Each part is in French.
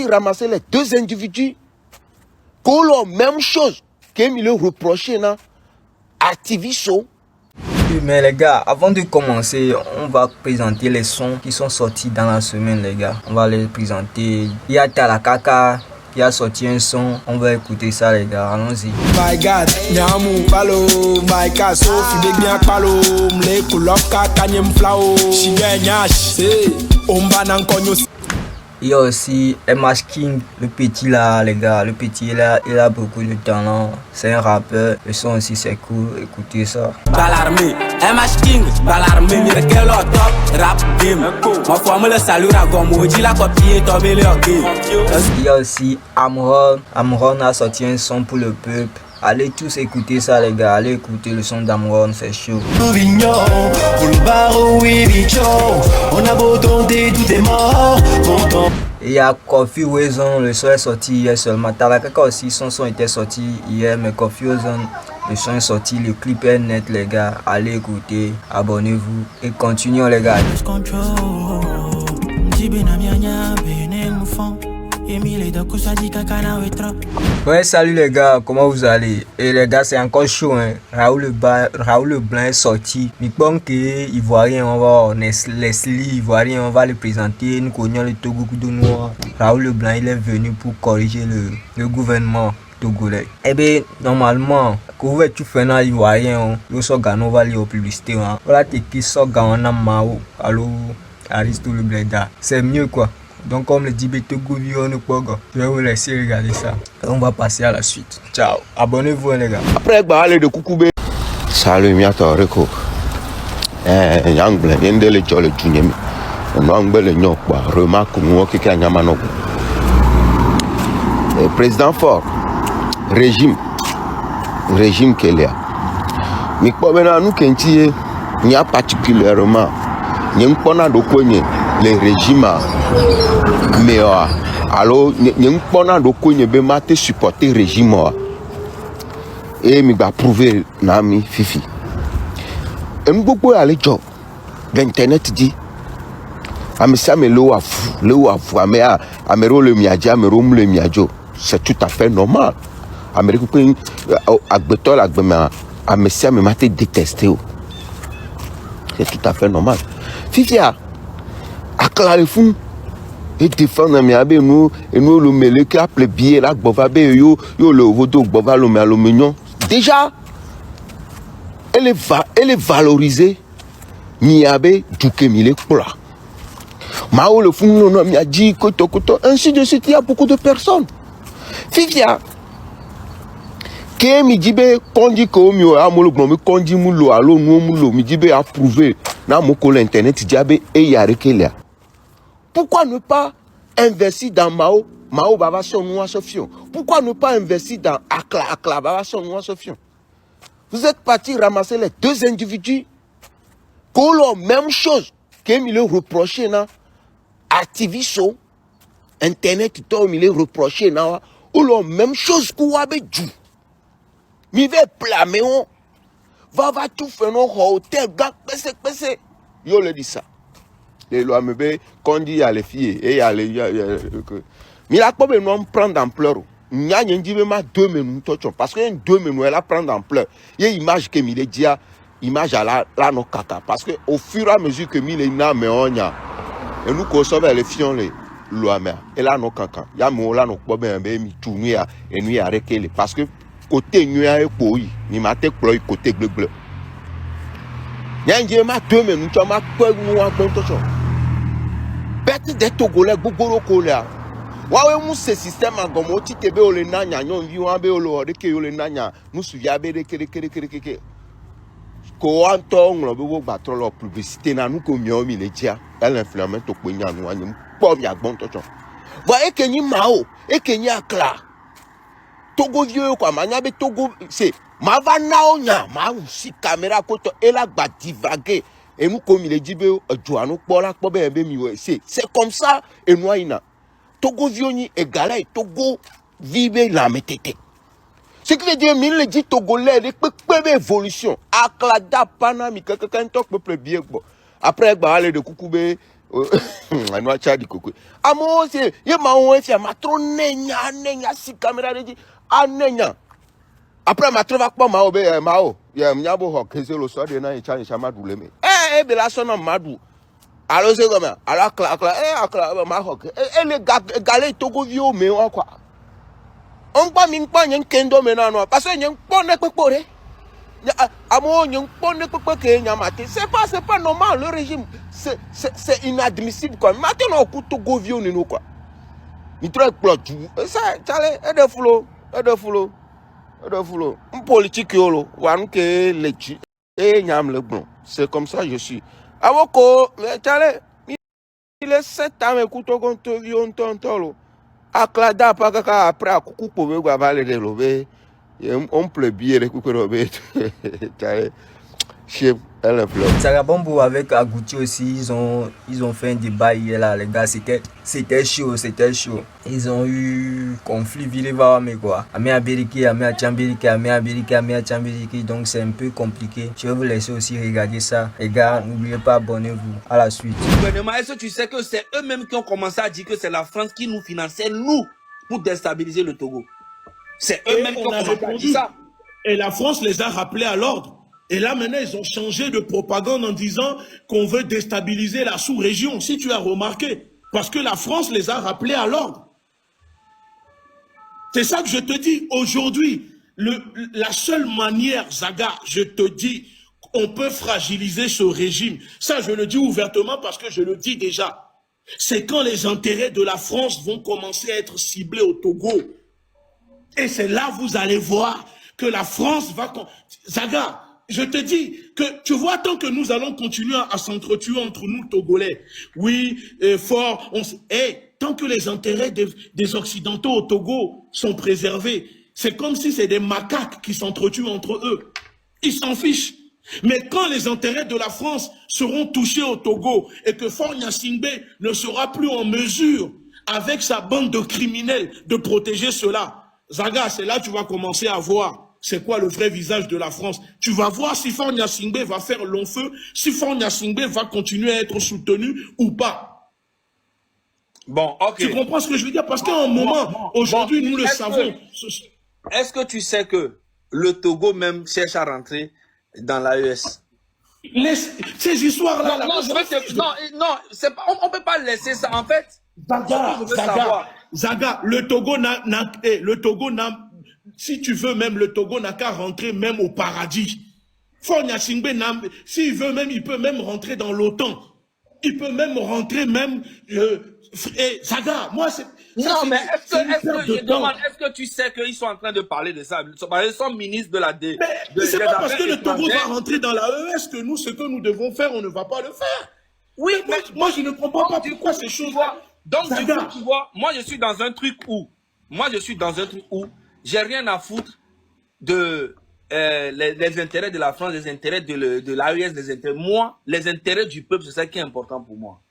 Ramasser les deux individus qui ont la même chose qu'il a reproché à Activiso. Mais les gars, avant de commencer, on va présenter les sons qui sont sortis dans la semaine, les gars. On va les présenter. Il y a Talakaka qui a sorti un son. On va écouter ça, les gars. Allons-y. My God, nyamu palo, my caso, fide bien palo, mle kuloka kanyem flao, shigenya, c'est omba nankonyo. Il y a aussi MH King, le petit là, les gars. Le petit, il a beaucoup de talent. C'est un rappeur. Le son aussi, c'est cool. Écoutez ça. Balarmé, MH King, Balarmé, mire quel top, rap game. Ma foi, le salut à Gomo, dit la copie est tombée le hockey. Il y a aussi Amron. Amron a sorti un son pour le peuple. Allez tous écouter ça, les gars. Allez écouter le son d'Amron, c'est chaud. On a beau tenter, tout est mort. Et il y a Coffee Wazon, le son est sorti hier seulement. Talakaka aussi, son était sorti hier, mais Coffee Wazon, le son est sorti, le clip est net, les gars. Allez écouter, abonnez-vous et continuons, les gars. Ouais, salut les gars, comment vous allez? Et les gars, c'est encore chaud, hein. Raoul Leblanc est sorti. Mikbonke, Ivoirien, on va, Leslie, Ivoirien, on va le présenter. Nous connaissons le Togo de Noir. Raoul Leblanc, il est venu pour corriger le gouvernement togolais. Eh bien, normalement, quand tu fais un Ivoirien, on va aller aux publicités. Voilà, t'es qui sort Gawana Mao, allo, Aristo le Bleda. C'est mieux quoi. Donc comme le dit Togo, je vais vous laisser regarder ça. Et on va passer à la suite. Ciao. Abonnez-vous les gars. Après, aller de Koukoubé. Salut, Miato Rico. Yang Blen, Yendele Jolly Junior. Nangbele Nyokba, remarque moi qui a Yamano. Président fort, régime qu'il y a. Mais pour nous, il n'y a particulièrement, il n'y a pas de les régimes. Mais alors, il n'y a pas de supporter le régime. Et il va prouver Nami Fifi. Et je vais aller job. L'internet dit. C'est tout à fait normal. C'est tout à fait normal. Fifi a clarifié fou et défendre nous et nous le mêler qui a plébé là yo le voto bova le aluminium. Déjà elle est valorisée miabe dukemile pola. Mao le fou non mi a dit koto ainsi de suite il y a beaucoup de personnes. Fifia que mi dibe kondi ko mi o amolo gbon mi kondi mu lo alo nu mu lo mi dibe approuver na mo ko l'internet diabe e yare kelia. Pourquoi ne pas investir dans Mao Baba Sonnoua Sofion? Pourquoi ne pas investir dans Akla Baba Sonnoua Sofion? Vous êtes partis ramasser les deux individus qui ont la même chose qu'il a reproché à Activiso, Internet, il a reproché ou la même chose qu'on a dit. Mais il va plamer, va tout faire dans hôtel, pese. Yo le dit ça. Les lois me bé quand dit à les filles et à les mais la pas besoin prendre d'ampleur. Il y a une dit même 2 minutes parce que 2 minutes elle a prendre d'ampleur. Il y a image que il dit image à la no kaka parce que au fur et à mesure que il est na mais on a et nous consomme les filles les lois mais et là no kaka ya mo là no pas ben mi tourner et nous arrêter parce que côté nuit a epoi ni maté ploy côté bleu. Il y a une dit même 2 minutes tu m'a quoi nous en contocho. Bête des Togolais, Gogoro Kola. Waouh, nous ce système en gomo, tu te béo le nanya, yon viou en béo le reke yo le nanya, nous souviens bé que. Koanto, on veut battre la publicité, na nous comme yon mi le dia, elle inflamme to konya nous anyem, pom ya bon tocho. Voyez que ni Mao, et que ni Akla. Togo vieux quoi, manya be Togo, c'est Mavana onya, ma aussi caméra koto, elle a bat divaguer. Et nous, comme il est dit, c'est comme ça, et nous, Togo vioni égalé, Togo vive la métété. Ce qui veut dire, il le dit Togolais, il y a évolution. Aklada, Panami, quelqu'un qui peut bien. Après, aller de Koukoubé, Anwa chadi kokwe. Amo se ye ma on fi ma tro nenya si caméra de anenya. Après ma trouve pas ma obe ma o. Ye mnyabo ho keze lo so de na cha cha madule me. Be la so na madu. Alors c'est comme alors akla ma ho. Le galé Togo vio me on quoi. On pas min pa nyen kendo me na no parce que nyen pone pepore. Amo nyen pone pepe ke nyamate. C'est pas normal le régime. C'est inadmissible quoi. Maintenant on coupe Togo vio ni no quoi. Ni trop plot. Ça chale et de flow. Un politique yolo, wan ke lechi, et nyam le bon. C'est comme ça je suis. Avoko, chale, il est 7 ans, écoute, on te vit, on t'entend. Aklada, pas kaka, après, à coucou, pour me gavaler de l'obé. On pleut bien, les coucou, l'obé. Chale, chef, elle est fleur. Sarabambo avec Agouti aussi, ils ont fait un débat hier là, les gars, c'était chaud. Ils ont eu conflit Vileva mais quoi. Amé Abiriki, donc c'est un peu compliqué. Je vais vous laisser aussi regarder ça. Les gars, n'oubliez pas, abonnez-vous. À la suite. Gouvernement, est-ce que tu sais que c'est eux-mêmes qui ont commencé à dire que c'est la France qui nous finançait, nous, pour déstabiliser le Togo? C'est eux-mêmes qui ont commencé à dire ça. Et la France les a rappelés à l'ordre. Et là, maintenant, ils ont changé de propagande en disant qu'on veut déstabiliser la sous-région, si tu as remarqué. Parce que la France les a rappelés à l'ordre. C'est ça que je te dis. Aujourd'hui, la seule manière, Zaga, je te dis, on peut fragiliser ce régime. Ça, je le dis ouvertement parce que je le dis déjà. C'est quand les intérêts de la France vont commencer à être ciblés au Togo. Et c'est là, vous allez voir que la France va... Zaga, je te dis que, tu vois, tant que nous allons continuer à s'entretuer entre nous, Togolais, oui, fort, tant que les intérêts des Occidentaux au Togo sont préservés, c'est comme si c'est des macaques qui s'entretuent entre eux. Ils s'en fichent. Mais quand les intérêts de la France seront touchés au Togo et que Faure Gnassingbé ne sera plus en mesure, avec sa bande de criminels, de protéger cela, Zaga, c'est là que tu vas commencer à voir c'est quoi le vrai visage de la France. Tu vas voir si Faure Gnassingbé va faire long feu, si Faure Gnassingbé va continuer à être soutenu ou pas. Bon, ok. Tu comprends ce que je veux dire? Parce qu'à un moment, aujourd'hui, nous le savons. Est-ce que tu sais que le Togo même cherche à rentrer dans l'AES? Ces histoires-là... Non, on ne peut pas laisser ça. En fait, Zaga, le Togo n'a... Si tu veux même, le Togo n'a qu'à rentrer même au paradis. Faure Gnassingbé, s'il veut même, il peut même rentrer dans l'OTAN. Il peut même rentrer même... Zaga, moi, c'est... Non, mais est-ce que tu sais qu'ils sont en train de parler de ça? Ils sont ministres de la D. Mais c'est pas parce que le Togo va rentrer dans la ES que nous, ce que nous devons faire, on ne va pas le faire. Oui, mais moi, je ne comprends pas pourquoi ces choses-là... Donc, du coup, tu vois, moi, je suis dans un truc où j'ai rien à foutre de les intérêts de la France, les intérêts de l'AES, les intérêts. Moi, les intérêts du peuple, c'est ça qui est important pour moi.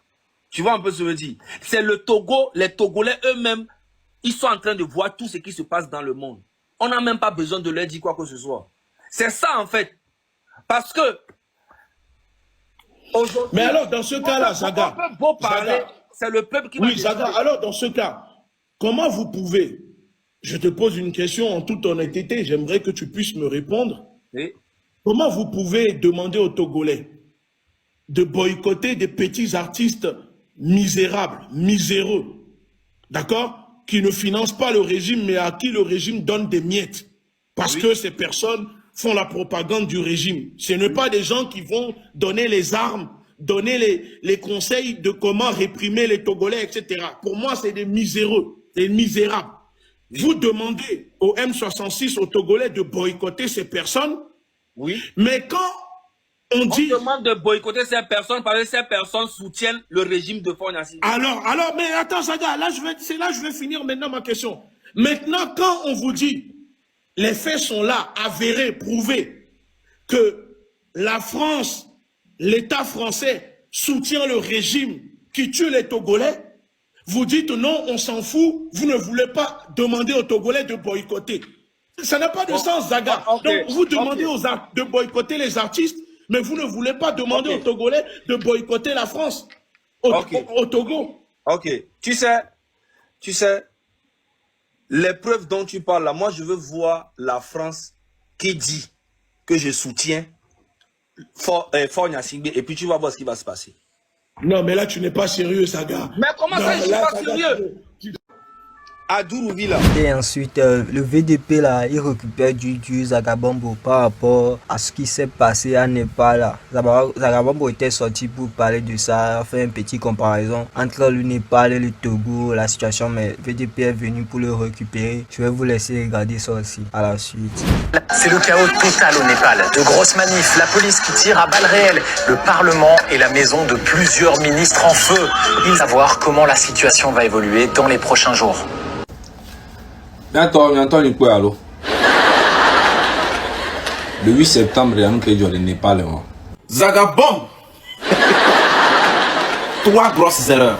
Tu vois un peu ce que je veux dire? C'est le Togo, les Togolais eux-mêmes, ils sont en train de voir tout ce qui se passe dans le monde. On n'a même pas besoin de leur dire quoi que ce soit. C'est ça en fait. Parce que mais alors, dans ce cas-là, Zaga, on peut beau parler, c'est le peuple qui va... Oui, Zaga, alors dans ce cas, comment vous pouvez... Je te pose une question en toute honnêteté, j'aimerais que tu puisses me répondre. Oui. Comment vous pouvez demander aux Togolais de boycotter des petits artistes misérables, miséreux, d'accord, qui ne financent pas le régime, mais à qui le régime donne des miettes, parce que ces personnes font la propagande du régime. Ce n'est pas des gens qui vont donner les armes, donner les conseils de comment réprimer les Togolais, etc. Pour moi, c'est des miséreux, des misérables. Vous demandez au M66, aux Togolais, de boycotter ces personnes. Oui. Mais quand on dit... On demande de boycotter ces personnes parce que ces personnes soutiennent le régime de Faure Gnassingbé. Alors, mais attends, Zaga, c'est là que je vais finir maintenant ma question. Maintenant, quand on vous dit, les faits sont là, avérés, prouvés, que la France, l'État français soutient le régime qui tue les Togolais, vous dites non, on s'en fout, vous ne voulez pas demander aux Togolais de boycotter. Ça n'a pas de sens, Zaga. Donc, vous demandez de boycotter les artistes, mais vous ne voulez pas demander aux Togolais de boycotter la France. au Togo. Ok. Tu sais, les preuves dont tu parles là, moi je veux voir la France qui dit que je soutiens Fort Gnassingbé et puis tu vas voir ce qui va se passer. Non, mais là, tu n'es pas sérieux, Saga. Mais comment ça, je suis là, pas Saga, sérieux? À Dourouville là. Et ensuite, le VDP là, il récupère du Zagabombo par rapport à ce qui s'est passé à Népal là. Zagabombo était sorti pour parler de ça, faire une petite comparaison entre le Népal et le Togo, la situation, mais VDP est venu pour le récupérer. Je vais vous laisser regarder ça aussi à la suite. C'est le chaos total au Népal. De grosses manifs, la police qui tire à balles réelles, le Parlement et la maison de plusieurs ministres en feu. Il va savoir comment la situation va évoluer dans les prochains jours. Le 8 septembre, il y a un qui est au Népal. Zagabom. 3 grosses erreurs.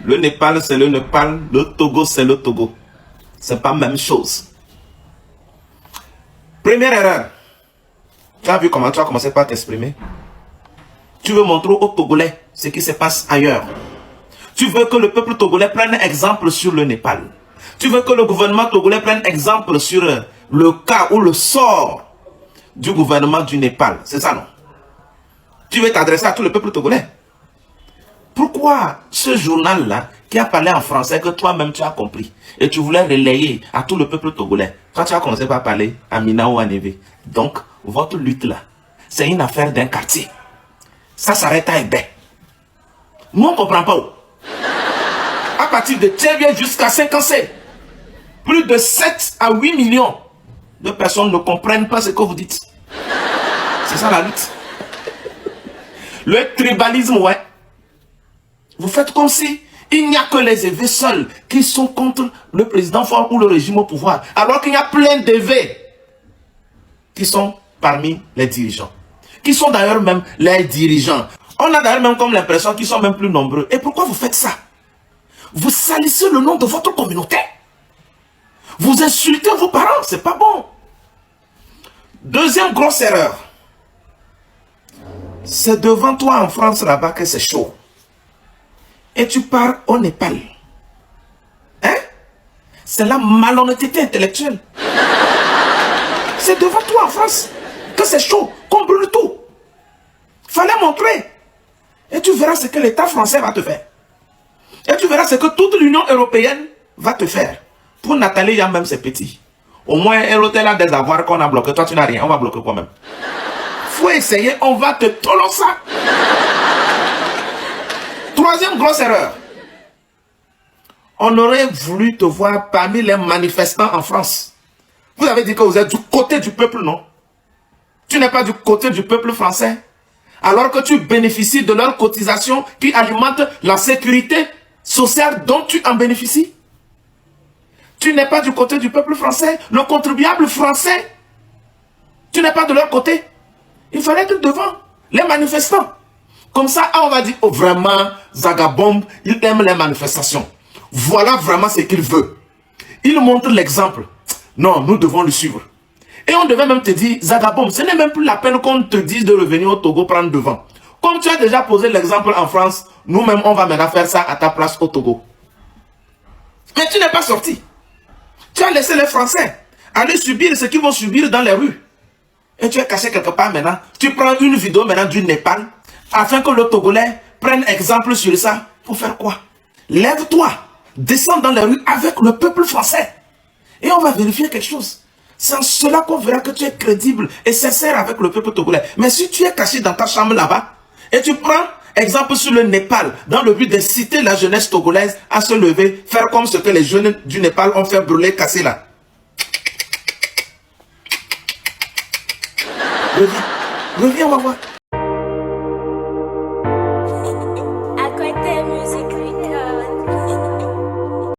Le Népal, c'est le Népal. Le Togo, c'est le Togo. C'est pas la même chose. Première erreur. Tu as vu comment tu as commencé par t'exprimer? Tu veux montrer aux Togolais ce qui se passe ailleurs. Tu veux que le peuple togolais prenne exemple sur le Népal. Tu veux que le gouvernement togolais prenne exemple sur le cas ou le sort du gouvernement du Népal. C'est ça, non? Tu veux t'adresser à tout le peuple togolais. Pourquoi ce journal-là, qui a parlé en français, que toi-même tu as compris, et tu voulais relayer à tout le peuple togolais, quand tu as commencé par parler à Mina ou à Neve. Donc, votre lutte-là, c'est une affaire d'un quartier. Ça s'arrête à Ebé. Nous, on ne comprend pas où. À partir de Tchèvien jusqu'à 5 plus de 7 à 8 millions de personnes ne comprennent pas ce que vous dites. C'est ça la lutte. Le tribalisme, ouais. Vous faites comme si il n'y a que les évêques seuls qui sont contre le président fort ou le régime au pouvoir. Alors qu'il y a plein d'évêques qui sont parmi les dirigeants. Qui sont d'ailleurs même les dirigeants. On a d'ailleurs même comme l'impression qu'ils sont même plus nombreux. Et pourquoi vous faites ça? Vous salissez le nom de votre communauté. Vous insultez vos parents, c'est pas bon. Deuxième grosse erreur. C'est devant toi en France là-bas que c'est chaud. Et tu pars au Népal. Hein? C'est la malhonnêteté intellectuelle. C'est devant toi en France que c'est chaud, qu'on brûle tout. Fallait montrer. Et tu verras ce que l'État français va te faire. Et tu verras ce que toute l'Union européenne va te faire. Pour Nathalie, il y a même ses petits. Au moins, l'hôtel a des avoirs qu'on a bloqués. Toi, tu n'as rien. On va bloquer quoi même. Faut essayer, on va te tolo ça. Troisième grosse erreur. On aurait voulu te voir parmi les manifestants en France. Vous avez dit que vous êtes du côté du peuple, non? Tu n'es pas du côté du peuple français. Alors que tu bénéficies de leurs cotisations qui alimentent la sécurité sociale dont tu en bénéficies. Tu n'es pas du côté du peuple français, le contribuable français. Tu n'es pas de leur côté. Il fallait être devant les manifestants. Comme ça, on va dire, oh vraiment, Zagabomb, il aime les manifestations. Voilà vraiment ce qu'il veut. Il montre l'exemple. Non, nous devons le suivre. Et on devait même te dire, Zagabomb, ce n'est même plus la peine qu'on te dise de revenir au Togo prendre devant. Comme tu as déjà posé l'exemple en France, nous-mêmes, on va maintenant faire ça à ta place au Togo. Mais tu n'es pas sorti. Tu as laissé les Français aller subir ce qu'ils vont subir dans les rues. Et tu es caché quelque part maintenant. Tu prends une vidéo maintenant du Népal afin que le Togolais prenne exemple sur ça. Pour faire quoi? Lève-toi, descends dans les rues avec le peuple français. Et on va vérifier quelque chose. C'est en cela qu'on verra que tu es crédible et sincère avec le peuple togolais. Mais si tu es caché dans ta chambre là-bas et tu prends exemple sur le Népal dans le but d'inciter la jeunesse togolaise à se lever, faire comme ce que les jeunes du Népal ont fait brûler, casser là. Reviens, on va voir.